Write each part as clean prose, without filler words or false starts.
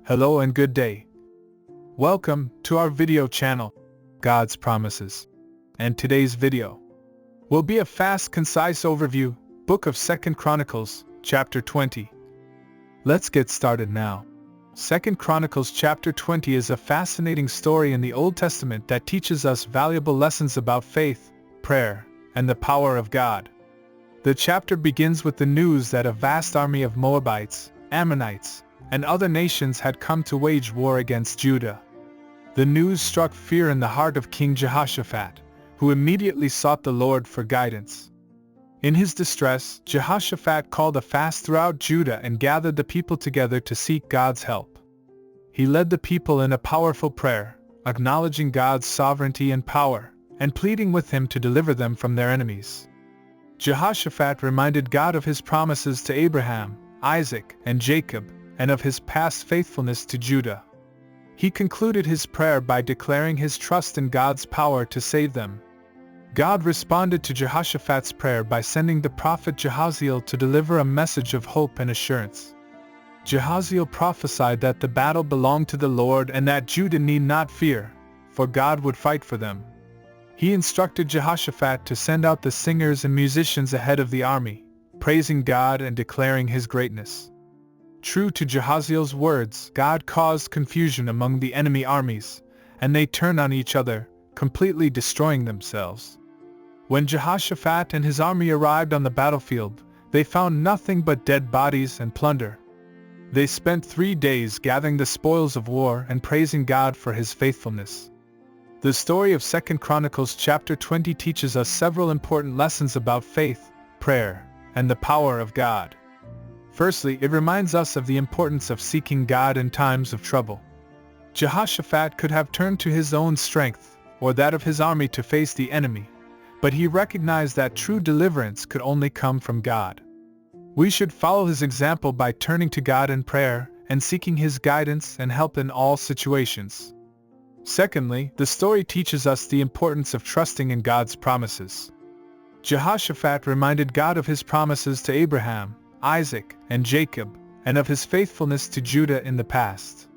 Hello and good day. Welcome to our video channel, God's Promises. And today's video will be a fast, concise overview, book of 2 Chronicles, chapter 20. Let's get started now. 2 Chronicles chapter 20 is a fascinating story in the Old Testament that teaches us valuable lessons about faith, prayer, and the power of God. The chapter begins with the news that a vast army of Moabites, Ammonites, and other nations had come to wage war against Judah. The news struck fear in the heart of King Jehoshaphat, who immediately sought the Lord for guidance. In his distress, Jehoshaphat called a fast throughout Judah and gathered the people together to seek God's help. He led the people in a powerful prayer, acknowledging God's sovereignty and power, and pleading with him to deliver them from their enemies. Jehoshaphat reminded God of his promises to Abraham, Isaac, and Jacob, and of his past faithfulness to Judah. He concluded his prayer by declaring his trust in God's power to save them. God responded to Jehoshaphat's prayer by sending the prophet Jehaziel to deliver a message of hope and assurance. Jehaziel prophesied that the battle belonged to the Lord and that Judah need not fear, for God would fight for them. He instructed Jehoshaphat to send out the singers and musicians ahead of the army, praising God and declaring his greatness. True to Jehaziel's words, God caused confusion among the enemy armies, and they turned on each other, completely destroying themselves. When Jehoshaphat and his army arrived on the battlefield, they found nothing but dead bodies and plunder. They spent 3 days gathering the spoils of war and praising God for his faithfulness. The story of 2 Chronicles chapter 20 teaches us several important lessons about faith, prayer, and the power of God. Firstly, it reminds us of the importance of seeking God in times of trouble. Jehoshaphat could have turned to his own strength, or that of his army to face the enemy, but he recognized that true deliverance could only come from God. We should follow his example by turning to God in prayer and seeking his guidance and help in all situations. Secondly, the story teaches us the importance of trusting in God's promises. Jehoshaphat reminded God of his promises to Abraham, Isaac, and Jacob, and of his faithfulness to Judah in the past.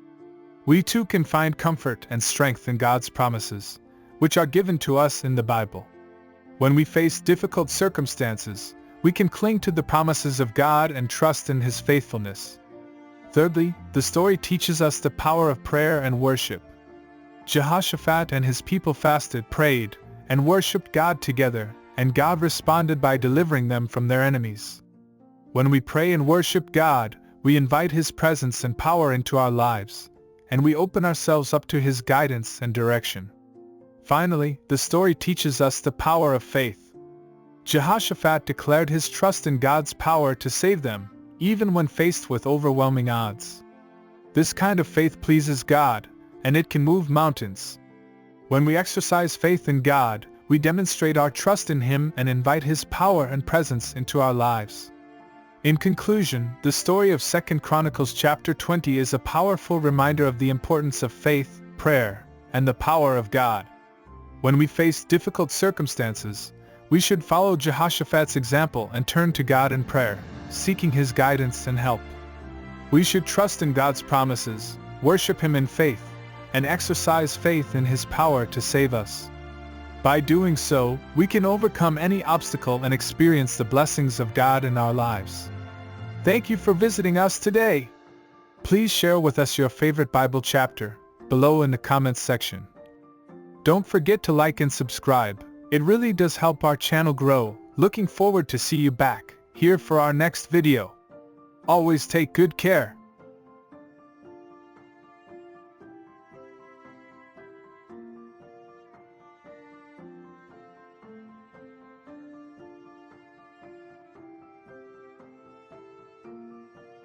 We too can find comfort and strength in God's promises, which are given to us in the Bible. When we face difficult circumstances, we can cling to the promises of God and trust in his faithfulness. Thirdly, the story teaches us the power of prayer and worship. Jehoshaphat and his people fasted, prayed, and worshipped God together, and God responded by delivering them from their enemies. When we pray and worship God, we invite his presence and power into our lives, and we open ourselves up to his guidance and direction. Finally, the story teaches us the power of faith. Jehoshaphat declared his trust in God's power to save them, even when faced with overwhelming odds. This kind of faith pleases God, and it can move mountains. When we exercise faith in God, we demonstrate our trust in him and invite his power and presence into our lives. In conclusion, the story of 2 Chronicles chapter 20 is a powerful reminder of the importance of faith, prayer, and the power of God. When we face difficult circumstances, we should follow Jehoshaphat's example and turn to God in prayer, seeking his guidance and help. We should trust in God's promises, worship him in faith, and exercise faith in his power to save us. By doing so, we can overcome any obstacle and experience the blessings of God in our lives. Thank you for visiting us today. Please share with us your favorite Bible chapter below in the comments section. Don't forget to like and subscribe. It really does help our channel grow. Looking forward to see you back here for our next video. Always take good care.